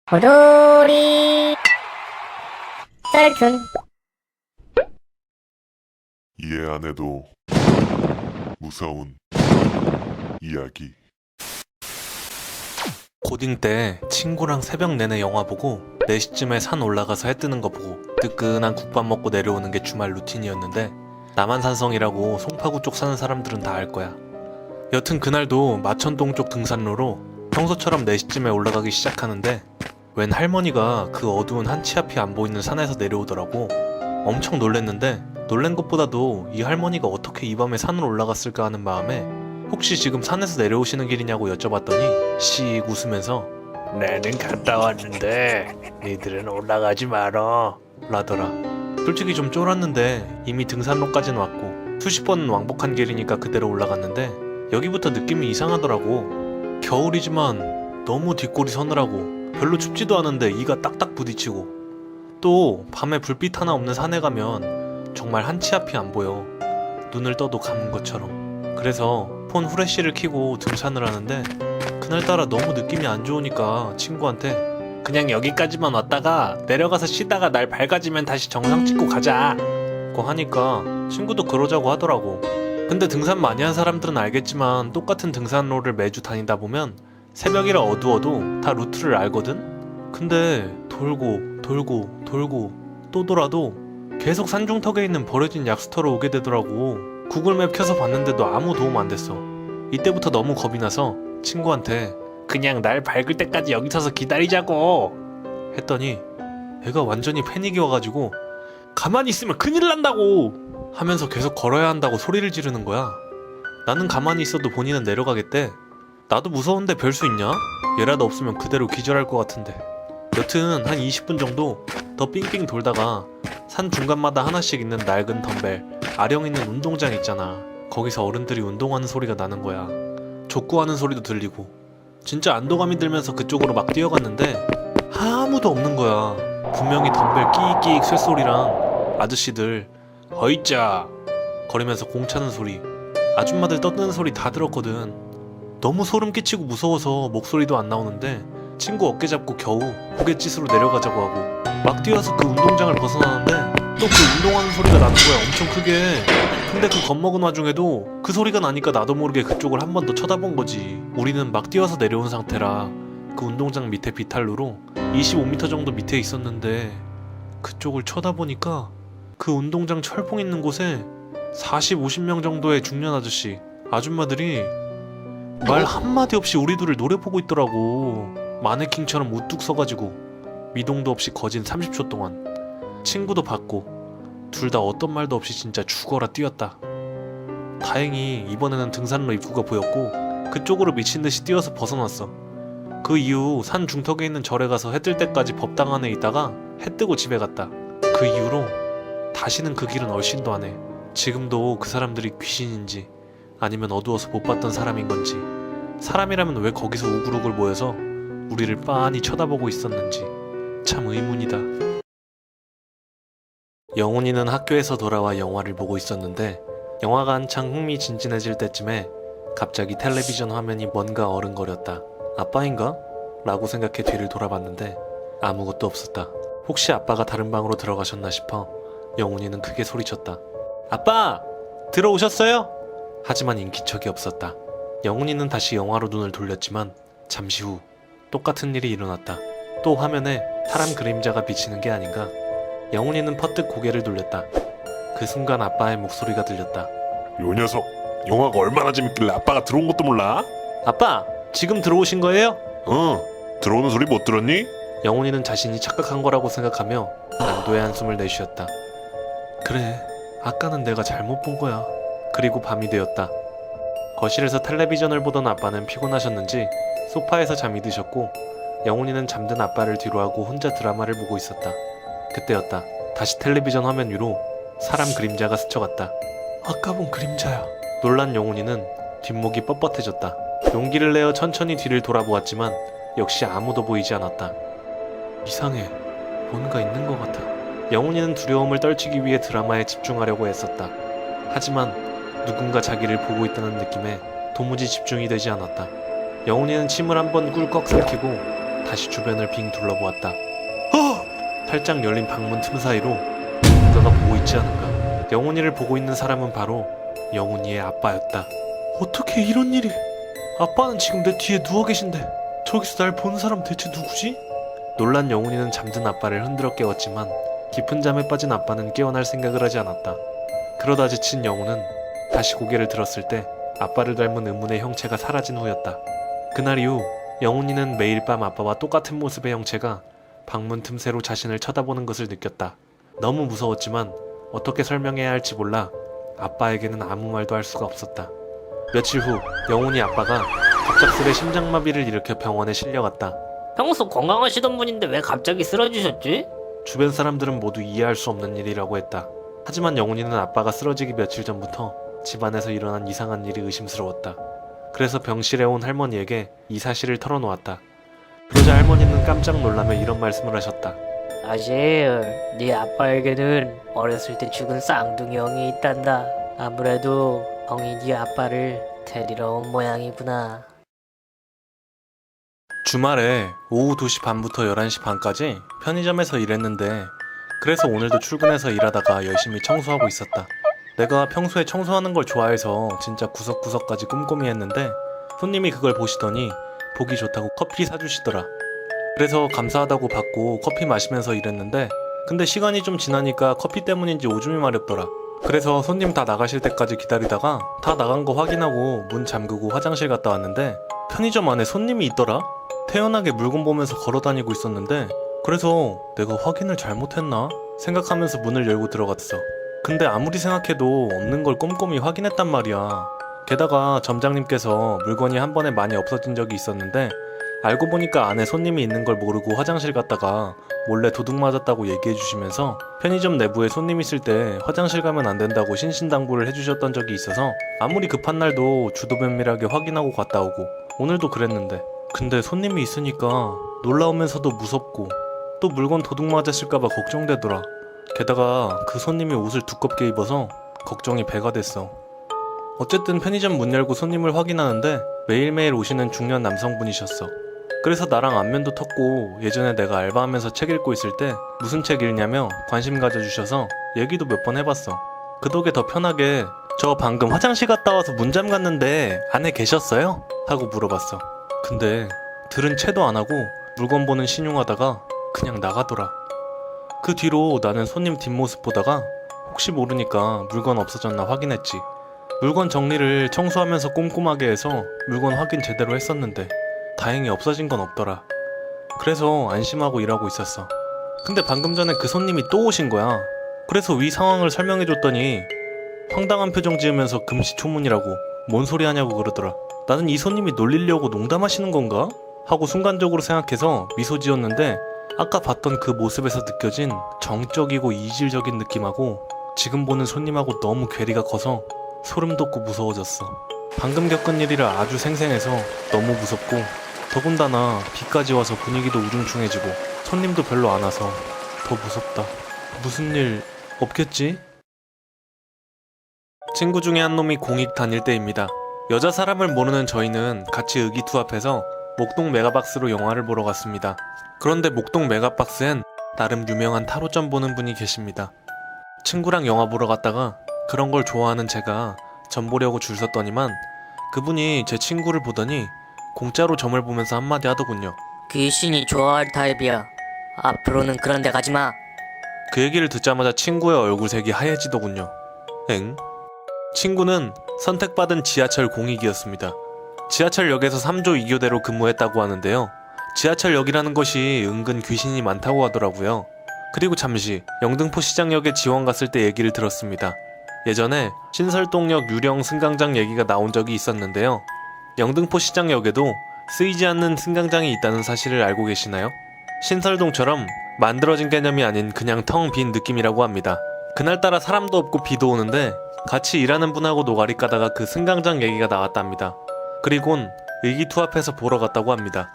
도돌이 썰툰. 이해 안 해도 무서운 이야기. 고딩 때 친구랑 새벽 내내 영화 보고 4시쯤에 산 올라가서 해 뜨는 거 보고 뜨끈한 국밥 먹고 내려오는 게 주말 루틴이었는데, 남한산성이라고 송파구 쪽 사는 사람들은 다 알 거야. 여튼 그날도 마천동 쪽 등산로로 평소처럼 4시쯤에 올라가기 시작하는데, 웬 할머니가 그 어두운 한치 앞이 안 보이는 산에서 내려오더라고. 엄청 놀랬는데, 놀란 것보다도 이 할머니가 어떻게 이 밤에 산을 올라갔을까 하는 마음에 혹시 지금 산에서 내려오시는 길이냐고 여쭤봤더니 씩 웃으면서 나는 갔다 왔는데 니들은 올라가지 마라 라더라. 솔직히 좀 쫄았는데 이미 등산로까지는 왔고 수십 번 왕복한 길이니까 그대로 올라갔는데, 여기부터 느낌이 이상하더라고. 겨울이지만 너무 뒷골이 서늘하고 별로 춥지도 않은데 이가 딱딱 부딪히고, 또 밤에 불빛 하나 없는 산에 가면 정말 한치 앞이 안 보여. 눈을 떠도 감은 것처럼. 그래서 폰 후레쉬를 켜고 등산을 하는데, 그날따라 너무 느낌이 안 좋으니까 친구한테 그냥 여기까지만 왔다가 내려가서 쉬다가 날 밝아지면 다시 정상 찍고 가자 고 하니까 친구도 그러자고 하더라고. 근데 등산 많이 한 사람들은 알겠지만 똑같은 등산로를 매주 다니다 보면 새벽이라 어두워도 다 루트를 알거든? 근데 돌고 돌고 돌고 또 돌아도 계속 산중턱에 있는 버려진 약수터로 오게 되더라고. 구글맵 켜서 봤는데도 아무 도움 안 됐어. 이때부터 너무 겁이 나서 친구한테 그냥 날 밝을 때까지 여기 서서 기다리자고 했더니 애가 완전히 패닉이 와가지고 가만히 있으면 큰일 난다고 하면서 계속 걸어야 한다고 소리를 지르는 거야. 나는 가만히 있어도 본인은 내려가겠대. 나도 무서운데 별 수 있냐? 얘라도 없으면 그대로 기절할 것 같은데. 여튼 한 20분 정도 더 삥삥 돌다가 산 중간마다 하나씩 있는 낡은 덤벨, 아령 있는 운동장 있잖아. 거기서 어른들이 운동하는 소리가 나는 거야. 족구하는 소리도 들리고. 진짜 안도감이 들면서 그쪽으로 막 뛰어갔는데 아무도 없는 거야. 분명히 덤벨 끼익끼익 쇳소리랑 아저씨들 어이짜 거리면서 공 차는 소리, 아줌마들 떠드는 소리 다 들었거든. 너무 소름 끼치고 무서워서 목소리도 안 나오는데 친구 어깨 잡고 겨우 고갯짓으로 내려가자고 하고 막 뛰어서 그 운동장을 벗어나는데 또 그 운동하는 소리가 나는 거야, 엄청 크게. 근데 그 겁먹은 와중에도 그 소리가 나니까 나도 모르게 그쪽을 한 번 더 쳐다본 거지. 우리는 막 뛰어서 내려온 상태라 그 운동장 밑에 비탈로로 25m 정도 밑에 있었는데, 그쪽을 쳐다보니까 그 운동장 철봉 있는 곳에 40, 50명 정도의 중년 아저씨, 아줌마들이 말 한마디 없이 우리 둘을 노려보고 있더라고. 마네킹처럼 우뚝 서가지고 미동도 없이 거진 30초 동안. 친구도 봤고 둘 다 어떤 말도 없이 진짜 죽어라 뛰었다. 다행히 이번에는 등산로 입구가 보였고 그쪽으로 미친듯이 뛰어서 벗어났어. 그 이후 산 중턱에 있는 절에 가서 해 뜰 때까지 법당 안에 있다가 해 뜨고 집에 갔다. 그 이후로 다시는 그 길은 얼씬도 안 해. 지금도 그 사람들이 귀신인지 아니면 어두워서 못 봤던 사람인 건지, 사람이라면 왜 거기서 우글우글 모여서 우리를 빤히 쳐다보고 있었는지 참 의문이다. 영훈이는 학교에서 돌아와 영화를 보고 있었는데, 영화가 한창 흥미진진해질 때쯤에 갑자기 텔레비전 화면이 뭔가 어른거렸다. 아빠인가? 라고 생각해 뒤를 돌아봤는데 아무것도 없었다. 혹시 아빠가 다른 방으로 들어가셨나 싶어 영훈이는 크게 소리쳤다. 아빠! 들어오셨어요? 하지만 인기척이 없었다. 영훈이는 다시 영화로 눈을 돌렸지만 잠시 후 똑같은 일이 일어났다. 또 화면에 사람 그림자가 비치는 게 아닌가. 영훈이는 퍼뜩 고개를 돌렸다. 그 순간 아빠의 목소리가 들렸다. 요 녀석, 영화가 얼마나 재밌길래 아빠가 들어온 것도 몰라? 아빠! 지금 들어오신 거예요? 들어오는 소리 못 들었니? 영훈이는 자신이 착각한 거라고 생각하며 안도의 한숨을 내쉬었다. 그래, 아까는 내가 잘못 본 거야. 그리고 밤이 되었다. 거실에서 텔레비전을 보던 아빠는 피곤하셨는지 소파에서 잠이 드셨고, 영훈이는 잠든 아빠를 뒤로하고 혼자 드라마를 보고 있었다. 그때였다. 다시 텔레비전 화면 위로 사람 그림자가 스쳐갔다. 아까 본 그림자야. 놀란 영훈이는 뒷목이 뻣뻣해졌다. 용기를 내어 천천히 뒤를 돌아보았지만 역시 아무도 보이지 않았다. 이상해. 뭔가 있는 것 같아. 영훈이는 두려움을 떨치기 위해 드라마에 집중하려고 애썼다. 하지만 누군가 자기를 보고 있다는 느낌에 도무지 집중이 되지 않았다. 영훈이는 침을 한번 꿀꺽 삼키고 다시 주변을 빙 둘러보았다. 살짝 열린 방문 틈 사이로 누군가가 보고 있지 않은가. 영훈이를 보고 있는 사람은 바로 영훈이의 아빠였다. 어떻게 이런 일이? 아빠는 지금 내 뒤에 누워 계신데 저기서 날 보는 사람 대체 누구지? 놀란 영훈이는 잠든 아빠를 흔들어 깨웠지만 깊은 잠에 빠진 아빠는 깨어날 생각을 하지 않았다. 그러다 지친 영훈은 다시 고개를 들었을 때 아빠를 닮은 의문의 형체가 사라진 후였다. 그날 이후 영훈이는 매일 밤 아빠와 똑같은 모습의 형체가 방문 틈새로 자신을 쳐다보는 것을 느꼈다. 너무 무서웠지만 어떻게 설명해야 할지 몰라 아빠에게는 아무 말도 할 수가 없었다. 며칠 후 영훈이 아빠가 갑작스레 심장마비를 일으켜 병원에 실려갔다. 평소 건강하시던 분인데 왜 갑자기 쓰러지셨지? 주변 사람들은 모두 이해할 수 없는 일이라고 했다. 하지만 영훈이는 아빠가 쓰러지기 며칠 전부터 집안에서 일어난 이상한 일이 의심스러웠다. 그래서 병실에 온 할머니에게 이 사실을 털어놓았다. 그러자 할머니는 깜짝 놀라며 이런 말씀을 하셨다. 사실 네 아빠에게는 어렸을 때 죽은 쌍둥이 형이 있단다. 아무래도 형이 네 아빠를 데리러 온 모양이구나. 주말에 오후 2시 반부터 11시 반까지 편의점에서 일했는데 그래서 오늘도 출근해서 일하다가 열심히 청소하고 있었다. 내가 평소에 청소하는 걸 좋아해서 진짜 구석구석까지 꼼꼼히 했는데 손님이 그걸 보시더니 보기 좋다고 커피 사주시더라. 그래서 감사하다고 받고 커피 마시면서 일했는데 근데 시간이 좀 지나니까 커피 때문인지 오줌이 마렵더라. 그래서 손님 다 나가실 때까지 기다리다가 다 나간 거 확인하고 문 잠그고 화장실 갔다 왔는데 편의점 안에 손님이 있더라. 태연하게 물건 보면서 걸어다니고 있었는데 그래서 내가 확인을 잘못했나 생각하면서 문을 열고 들어갔어. 근데 아무리 생각해도 없는 걸 꼼꼼히 확인했단 말이야. 게다가 점장님께서 물건이 한 번에 많이 없어진 적이 있었는데 알고 보니까 안에 손님이 있는 걸 모르고 화장실 갔다가 몰래 도둑 맞았다고 얘기해 주시면서 편의점 내부에 손님 있을 때 화장실 가면 안 된다고 신신당부를 해주셨던 적이 있어서 아무리 급한 날도 주도 면밀하게 확인하고 갔다 오고 오늘도 그랬는데 근데 손님이 있으니까 놀라우면서도 무섭고 또 물건 도둑 맞았을까봐 걱정되더라. 게다가 그 손님이 옷을 두껍게 입어서 걱정이 배가 됐어. 어쨌든 편의점 문 열고 손님을 확인하는데 매일매일 오시는 중년 남성분이셨어. 그래서 나랑 안면도 텄고 예전에 내가 알바하면서 책 읽고 있을 때 무슨 책 읽냐며 관심 가져주셔서 얘기도 몇 번 해봤어. 그 덕에 더 편하게 저 방금 화장실 갔다 와서 문 잠갔는데 안에 계셨어요? 하고 물어봤어. 근데 들은 채도 안 하고 물건 보는 신용하다가 그냥 나가더라. 그 뒤로 나는 손님 뒷모습 보다가 혹시 모르니까 물건 없어졌나 확인했지. 물건 정리를 청소하면서 꼼꼼하게 해서 물건 확인 제대로 했었는데 다행히 없어진 건 없더라. 그래서 안심하고 일하고 있었어. 근데 방금 전에 그 손님이 또 오신 거야. 그래서 위 상황을 설명해줬더니 황당한 표정 지으면서 금시초문이라고 뭔 소리 하냐고 그러더라. 나는 이 손님이 놀리려고 농담하시는 건가? 하고 순간적으로 생각해서 미소 지었는데 아까 봤던 그 모습에서 느껴진 정적이고 이질적인 느낌하고 지금 보는 손님하고 너무 괴리가 커서 소름 돋고 무서워졌어. 방금 겪은 일이라 아주 생생해서 너무 무섭고 더군다나 비까지 와서 분위기도 우중충해지고 손님도 별로 안 와서 더 무섭다. 무슨 일 없겠지? 친구 중에 한 놈이 공익 다닐 때입니다. 여자 사람을 모르는 저희는 같이 의기투합해서 목동 메가박스로 영화를 보러 갔습니다. 그런데 목동 메가박스엔 나름 유명한 타로점 보는 분이 계십니다. 친구랑 영화 보러 갔다가 그런 걸 좋아하는 제가 점 보려고 줄 섰더니만 그분이 제 친구를 보더니 공짜로 점을 보면서 한마디 하더군요. 귀신이 좋아할 타입이야. 앞으로는 그런 데 가지마. 그 얘기를 듣자마자 친구의 얼굴색이 하얘지더군요. 엥? 친구는 선택받은 지하철 공익이었습니다. 지하철역에서 3조 2교대로 근무했다고 하는데요. 지하철역이라는 것이 은근 귀신이 많다고 하더라고요. 그리고 잠시 영등포 시장역에 지원 갔을 때 얘기를 들었습니다. 예전에 신설동역 유령 승강장 얘기가 나온 적이 있었는데요. 영등포 시장역에도 쓰이지 않는 승강장이 있다는 사실을 알고 계시나요? 신설동처럼 만들어진 개념이 아닌 그냥 텅 빈 느낌이라고 합니다. 그날따라 사람도 없고 비도 오는데 같이 일하는 분하고 노가리 까다가 그 승강장 얘기가 나왔답니다. 그리곤 의기투합해서 보러 갔다고 합니다.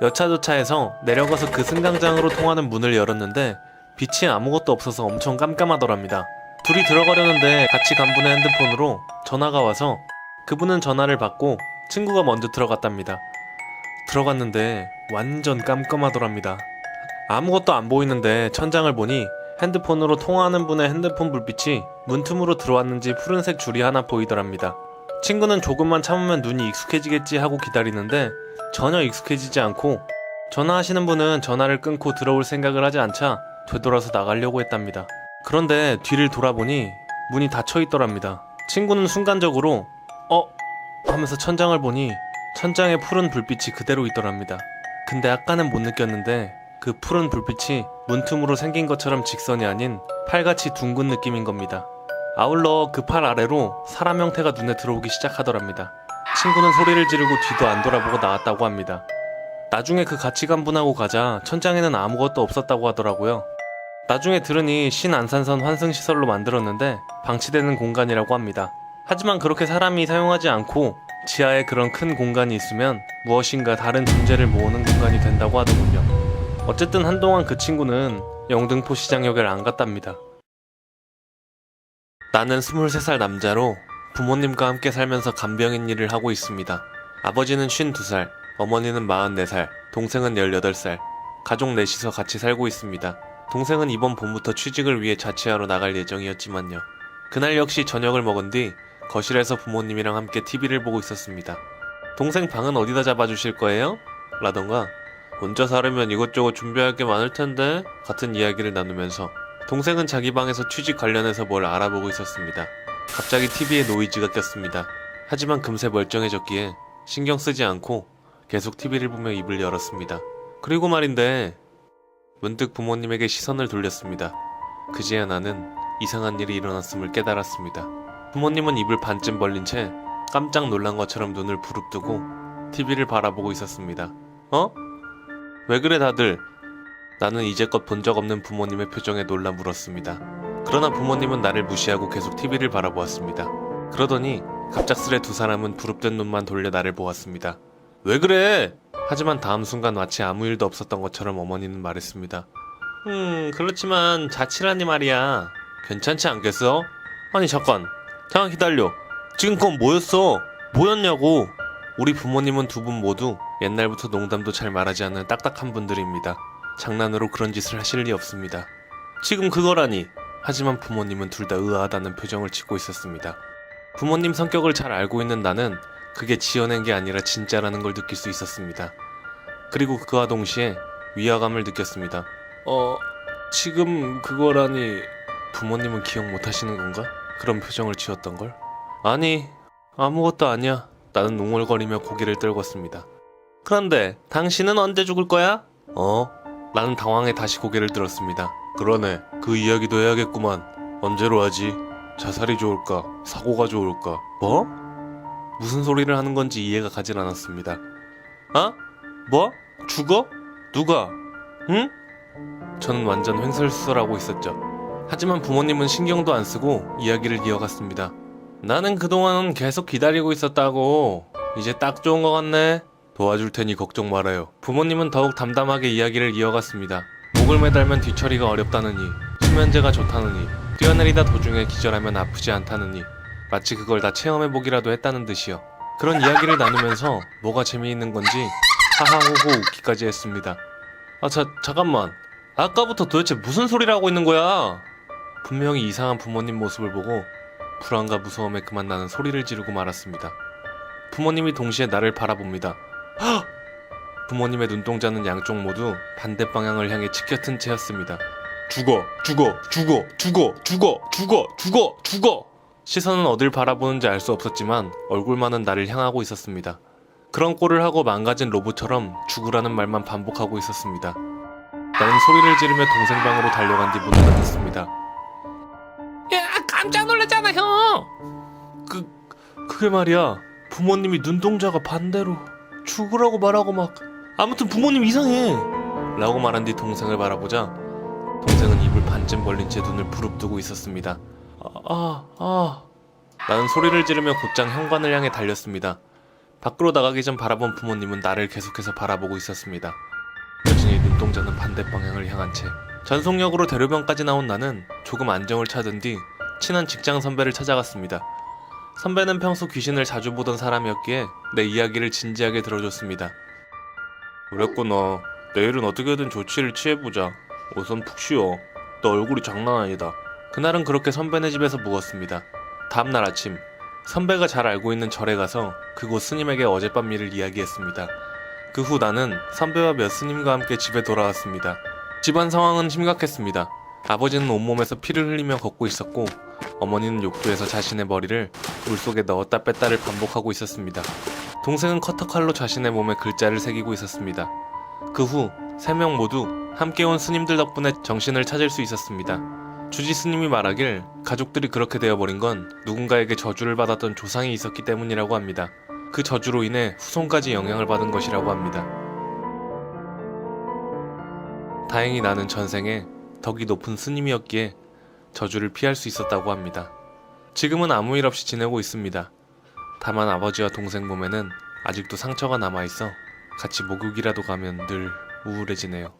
여차저차해서 내려가서 그 승강장으로 통하는 문을 열었는데 빛이 아무것도 없어서 엄청 깜깜하더랍니다. 둘이 들어가려는데 같이 간 분의 핸드폰으로 전화가 와서 그분은 전화를 받고 친구가 먼저 들어갔답니다. 들어갔는데 완전 깜깜하더랍니다. 아무것도 안 보이는데 천장을 보니 핸드폰으로 통화하는 분의 핸드폰 불빛이 문틈으로 들어왔는지 푸른색 줄이 하나 보이더랍니다. 친구는 조금만 참으면 눈이 익숙해지겠지 하고 기다리는데 전혀 익숙해지지 않고 전화하시는 분은 전화를 끊고 들어올 생각을 하지 않자 되돌아서 나가려고 했답니다. 그런데 뒤를 돌아보니 문이 닫혀 있더랍니다. 친구는 순간적으로 하면서 천장을 보니 천장에 푸른 불빛이 그대로 있더랍니다. 근데 아까는 못 느꼈는데 그 푸른 불빛이 문틈으로 생긴 것처럼 직선이 아닌 팔같이 둥근 느낌인 겁니다. 아울러 그 팔 아래로 사람 형태가 눈에 들어오기 시작하더랍니다. 친구는 소리를 지르고 뒤도 안 돌아보고 나왔다고 합니다. 나중에 그 같이 간 분하고 가자 천장에는 아무것도 없었다고 하더라고요. 나중에 들으니 신안산선 환승시설로 만들었는데 방치되는 공간이라고 합니다. 하지만 그렇게 사람이 사용하지 않고 지하에 그런 큰 공간이 있으면 무엇인가 다른 존재를 모으는 공간이 된다고 하더군요. 어쨌든 한동안 그 친구는 영등포 시장역을 안 갔답니다. 나는 23살 남자로 부모님과 함께 살면서 간병인 일을 하고 있습니다. 아버지는 52살, 어머니는 44살, 동생은 18살, 가족 넷이서 같이 살고 있습니다. 동생은 이번 봄부터 취직을 위해 자취하러 나갈 예정이었지만요. 그날 역시 저녁을 먹은 뒤 거실에서 부모님이랑 함께 TV를 보고 있었습니다. 동생 방은 어디다 잡아주실 거예요? 라던가 혼자 살으면 이것저것 준비할 게 많을 텐데 같은 이야기를 나누면서 동생은 자기 방에서 취직 관련해서 뭘 알아보고 있었습니다. 갑자기 TV에 노이즈가 꼈습니다. 하지만 금세 멀쩡해졌기에 신경 쓰지 않고 계속 TV를 보며 입을 열었습니다. 그리고 말인데 문득 부모님에게 시선을 돌렸습니다. 그제야 나는 이상한 일이 일어났음을 깨달았습니다. 부모님은 입을 반쯤 벌린 채 깜짝 놀란 것처럼 눈을 부릅뜨고 TV를 바라보고 있었습니다. 왜 그래 다들? 나는 이제껏 본 적 없는 부모님의 표정에 놀라 물었습니다. 그러나 부모님은 나를 무시하고 계속 TV를 바라보았습니다. 그러더니 갑작스레 두 사람은 부릅뜬 눈만 돌려 나를 보았습니다. 왜 그래? 하지만 다음 순간 마치 아무 일도 없었던 것처럼 어머니는 말했습니다. 그렇지만 자취라니 말이야. 괜찮지 않겠어? 아니 잠깐 기다려. 지금 그건 뭐였어? 뭐였냐고. 우리 부모님은 두 분 모두 옛날부터 농담도 잘 말하지 않는 딱딱한 분들입니다. 장난으로 그런 짓을 하실 리 없습니다. 지금 그거라니. 하지만 부모님은 둘 다 의아하다는 표정을 짓고 있었습니다. 부모님 성격을 잘 알고 있는 나는 그게 지어낸 게 아니라 진짜라는 걸 느낄 수 있었습니다. 그리고 그와 동시에 위화감을 느꼈습니다. 지금 그거라니. 부모님은 기억 못 하시는 건가? 그런 표정을 지었던 걸? 아니, 아무것도 아니야. 나는 웅얼거리며 고개를 떨궜습니다. 그런데 당신은 언제 죽을 거야? 나는 당황해 다시 고개를 들었습니다. 그러네. 그 이야기도 해야겠구만. 언제로 하지? 자살이 좋을까? 사고가 좋을까? 뭐? 무슨 소리를 하는 건지 이해가 가질 않았습니다. 뭐? 죽어? 누가? 응? 저는 완전 횡설수설하고 있었죠. 하지만 부모님은 신경도 안 쓰고 이야기를 이어갔습니다. 나는 그동안 계속 기다리고 있었다고. 이제 딱 좋은 것 같네. 도와줄 테니 걱정 말아요. 부모님은 더욱 담담하게 이야기를 이어갔습니다. 목을 매달면 뒤처리가 어렵다느니, 수면제가 좋다느니, 뛰어내리다 도중에 기절하면 아프지 않다느니, 마치 그걸 다 체험해보기라도 했다는 듯이요. 그런 이야기를 나누면서 뭐가 재미있는 건지 하하호호 웃기까지 했습니다. 잠깐만. 아까부터 도대체 무슨 소리를 하고 있는 거야? 분명히 이상한 부모님 모습을 보고 불안과 무서움에 그만 나는 소리를 지르고 말았습니다. 부모님이 동시에 나를 바라봅니다. 헉! 부모님의 눈동자는 양쪽 모두 반대 방향을 향해 치켜튼 채였습니다. 죽어! 시선은 어딜 바라보는지 알 수 없었지만 얼굴만은 나를 향하고 있었습니다. 그런 꼴을 하고 망가진 로봇처럼 죽으라는 말만 반복하고 있었습니다. 나는 소리를 지르며 동생 방으로 달려간 뒤 문을 닫았습니다. 야, 깜짝 놀랐잖아, 형! 그게 말이야. 부모님이 눈동자가 반대로 죽으라고 말하고 막 아무튼 부모님 이상해! 라고 말한 뒤 동생을 바라보자 동생은 입을 반쯤 벌린 채 눈을 부릅뜨고 있었습니다. 나는 소리를 지르며 곧장 현관을 향해 달렸습니다. 밖으로 나가기 전 바라본 부모님은 나를 계속해서 바라보고 있었습니다. 여전히 눈동자는 반대 방향을 향한 채. 전속력으로 대로변까지 나온 나는 조금 안정을 찾은 뒤 친한 직장 선배를 찾아갔습니다. 선배는 평소 귀신을 자주 보던 사람이었기에 내 이야기를 진지하게 들어줬습니다. 그랬구나. 내일은 어떻게든 조치를 취해보자. 우선 푹 쉬어. 너 얼굴이 장난 아니다. 그날은 그렇게 선배네 집에서 묵었습니다. 다음날 아침, 선배가 잘 알고 있는 절에 가서 그곳 스님에게 어젯밤 일을 이야기했습니다. 그 후 나는 선배와 몇 스님과 함께 집에 돌아왔습니다. 집안 상황은 심각했습니다. 아버지는 온몸에서 피를 흘리며 걷고 있었고, 어머니는 욕조에서 자신의 머리를 물속에 넣었다 뺐다를 반복하고 있었습니다. 동생은 커터칼로 자신의 몸에 글자를 새기고 있었습니다. 그 후 3명 모두 함께 온 스님들 덕분에 정신을 찾을 수 있었습니다. 주지 스님이 말하길 가족들이 그렇게 되어버린 건 누군가에게 저주를 받았던 조상이 있었기 때문이라고 합니다. 그 저주로 인해 후손까지 영향을 받은 것이라고 합니다. 다행히 나는 전생에 덕이 높은 스님이었기에 저주를 피할 수 있었다고 합니다. 지금은 아무 일 없이 지내고 있습니다. 다만 아버지와 동생 몸에는 아직도 상처가 남아있어 같이 목욕이라도 가면 늘 우울해지네요.